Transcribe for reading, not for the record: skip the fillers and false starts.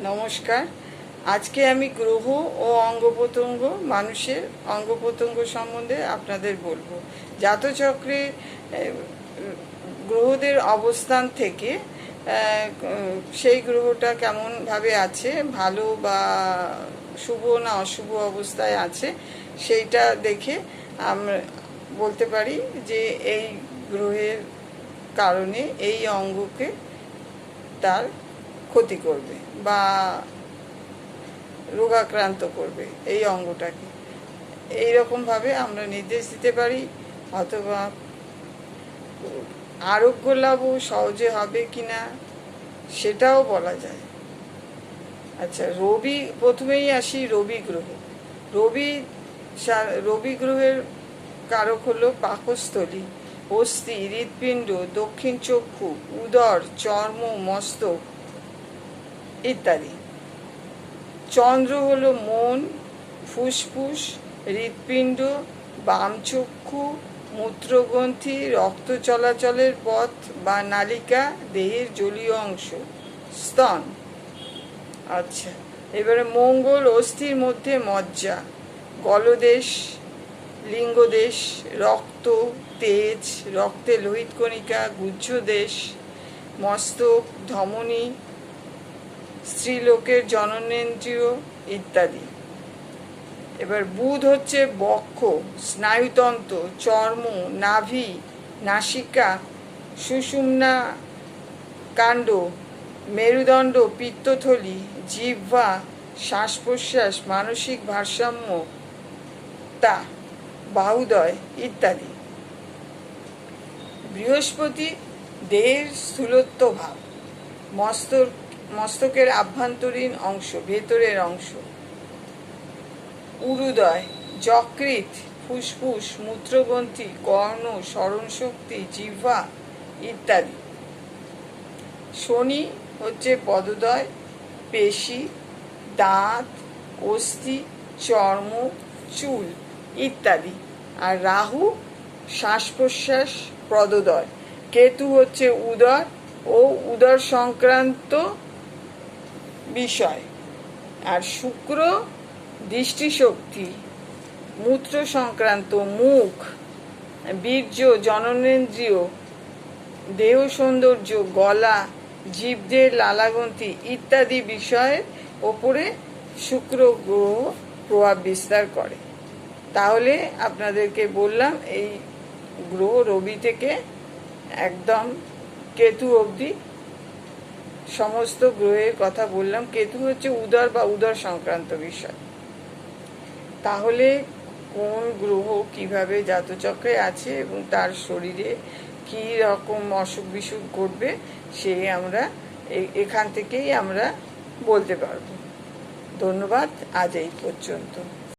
নমস্কার। আজকে আমি গ্রহ ও অঙ্গ প্রত্যঙ্গ, মানুষের অঙ্গ প্রত্যঙ্গ সম্বন্ধে আপনাদের বলবো। জাতচক্রে গ্রহদের অবস্থান থেকে সেই গ্রহটা কেমনভাবে আছে, ভালো বা শুভ না অশুভ অবস্থায় আছে, সেইটা দেখে আমরা বলতে পারি যে এই গ্রহের কারণে এই অঙ্গকে তার ক্ষতি করবে বা রোগাক্রান্ত করবে এই অঙ্গটাকে। এইরকমভাবে আমরা নির্দেশ দিতে পারি, অথবা আরোগ্য লাভও সহজে হবে কিনা সেটাও বলা যায়। আচ্ছা, রবি, প্রথমেই আসি রবি গ্রহ। রবি গ্রহের কারক হলো পাকস্থলী, অস্থি, হৃৎপিণ্ড, দক্ষিণ চক্ষু, উদর, চর্ম, মস্তক ইত্যাদি। চন্দ্র হলো মন, ফুসফুস, হৃৎপিণ্ড, বাম চক্ষু, মূত্রগ্রন্থি, রক্ত চলাচলের পথ বা নালিকা, দেহের জলীয় অংশ, স্তন। আচ্ছা, এবারে মঙ্গল, অস্থির মধ্যে মজ্জা, গলদেশ, লিঙ্গদেশ, রক্ত, তেজ, রক্তে লোহিত কণিকা, গুহ্যদেশ, মস্তক, ধমনী, স্ত্রীলোকের জননেন্দ্রিয় ইত্যাদি। এবার বুধ হচ্ছে বক্ষ, স্নায়ুতন্ত্র, চর্ম, নাভি, নাসিকা, সুষুম্না কাণ্ড, মেরুদণ্ড, পিত্তথলি, জিহ্বা, শ্বাস প্রশ্বাস, মানসিক ভারসাম্য, বাহুদয় ইত্যাদি। বৃহস্পতি দেহের স্থূলত্ব ভাব, মস্তকের আভ্যন্তরীণ অংশ, ভেতরের অংশ। উরুদয় যকৃৎ, ফুসফুস, মূত্রগ্রন্থি, কর্ণ, স্মরণশক্তি, জিহ্বা ইত্যাদি। শনি হচ্ছে পদদয়, পেশি, দাঁত, অস্থি, চর্ম, চুল ইত্যাদি। আর রাহু শ্বাস প্রশ্বাস, পদদয়। কেতু হচ্ছে উদর ও উদর সংক্রান্ত বিষয়। আর শুক্র দৃষ্টিশক্তি, মূত্র সংক্রান্ত, মুখ, বীর্য, জননেন্দ্রিয়, দেহ সৌন্দর্য, গলা, জীবদের লালাগ্রন্থি ইত্যাদি বিষয়ের ওপরে শুক্র গ্রহ প্রভাব বিস্তার করে। তাহলে আপনাদেরকে বললাম, এই গ্রহ রবি থেকে একদম কেতু অবধি সমস্ত গ্রহের কথা বললাম। কেতু হচ্ছে উদর বা উদর সংক্রান্ত বিষয়। তাহলে কোন গ্রহ কিভাবে জাতচক্রে আছে এবং তার শরীরে কি রকম অসুখ বিসুখ ঘটবে, সে আমরা এখান থেকেই আমরা বলতে পারবো। ধন্যবাদ, আজ এই পর্যন্ত।